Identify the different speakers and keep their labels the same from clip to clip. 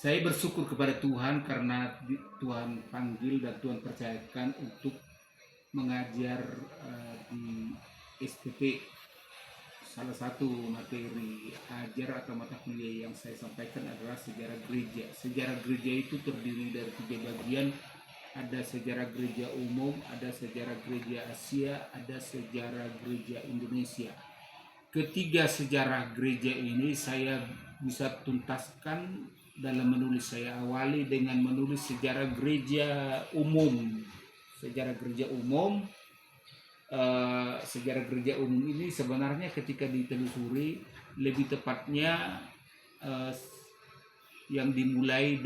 Speaker 1: Saya bersyukur kepada Tuhan karena Tuhan panggil dan Tuhan percayakan untuk mengajar di SPP. Salah satu materi ajar atau mata kuliah yang saya sampaikan adalah sejarah gereja. Sejarah gereja itu terdiri dari 3 bagian. Ada sejarah gereja umum, ada sejarah gereja Asia, ada sejarah gereja Indonesia. Ketiga sejarah gereja ini saya bisa tuntaskan dalam menulis. Saya awali dengan menulis sejarah gereja umum. Sejarah gereja umum, sejarah gereja umum ini sebenarnya ketika ditelusuri lebih tepatnya yang dimulai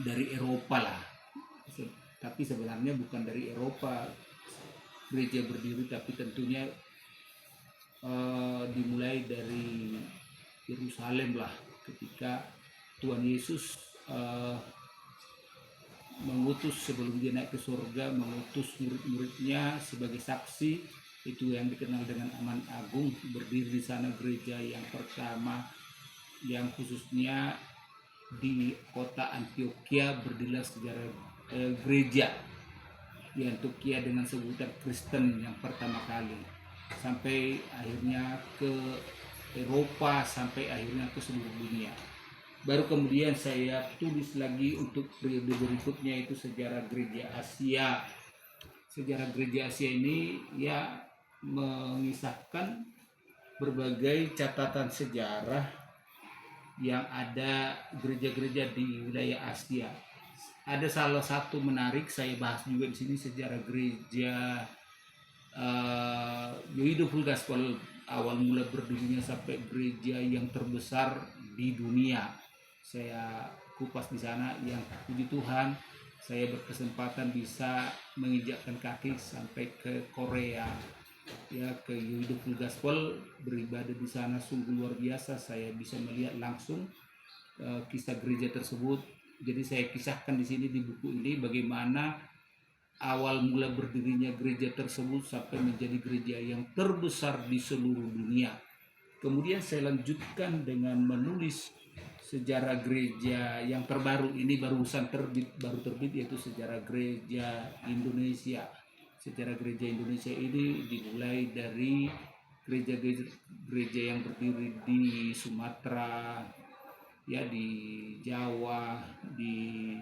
Speaker 1: dari Eropa lah. Tapi sebenarnya bukan dari Eropa gereja berdiri, tapi tentunya dimulai dari Yerusalem lah, ketika Tuhan Yesus mengutus sebelum dia naik ke surga, mengutus murid-muridnya sebagai saksi. Itu yang dikenal dengan Aman Agung. Berdiri di sana gereja yang pertama, yang khususnya di kota Antioquia berdirilah sejarah gereja di Antioquia dengan sebutan Kristen yang pertama kali, sampai akhirnya ke Eropa, sampai akhirnya ke seluruh dunia. Baru kemudian saya tulis lagi untuk periode berikutnya, itu sejarah gereja Asia. Sejarah gereja Asia ini ya mengisahkan berbagai catatan sejarah yang ada gereja-gereja di wilayah Asia. Ada salah satu menarik saya bahas juga di sini, sejarah gereja Yoido Full Gospel, awal mula berdirinya sampai gereja yang terbesar di dunia. Saya kupas di sana. Yang puji Tuhan, saya berkesempatan bisa menginjakkan kaki sampai ke Korea, ya, ke Yoido Full Gospel, beribadah di sana. Sungguh luar biasa, saya bisa melihat langsung kisah gereja tersebut. Jadi saya kisahkan di sini di buku ini bagaimana awal mula berdirinya gereja tersebut sampai menjadi gereja yang terbesar di seluruh dunia. Kemudian saya lanjutkan dengan menulis sejarah gereja yang terbaru. Ini baru terbit, yaitu sejarah gereja Indonesia. Sejarah gereja Indonesia ini dimulai dari gereja yang berdiri di Sumatera, ya, di Jawa, di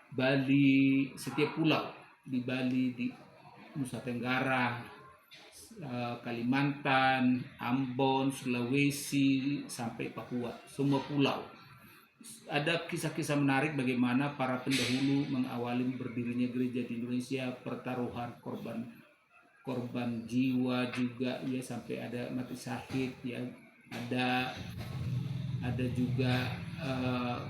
Speaker 1: Bali, setiap pulau, di Bali, di Nusa Tenggara, Kalimantan, Ambon, Sulawesi, sampai Papua, semua pulau. Ada kisah-kisah menarik bagaimana para pendahulu mengawali berdirinya gereja di Indonesia, pertaruhan korban jiwa juga, ya, sampai ada mati syahid, ya, ada juga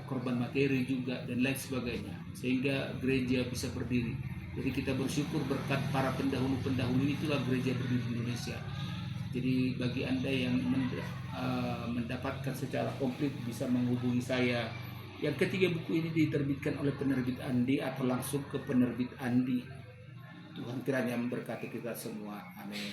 Speaker 1: korban materi juga, dan lain sebagainya, sehingga gereja bisa berdiri. Jadi kita bersyukur berkat para pendahulu itulah gereja berdiri di Indonesia. Jadi bagi Anda yang mendapatkan secara komplit bisa menghubungi saya. Yang ketiga, buku ini diterbitkan oleh penerbit Andi atau langsung ke penerbit Andi. Tuhan kiranya memberkati kita semua. Amin.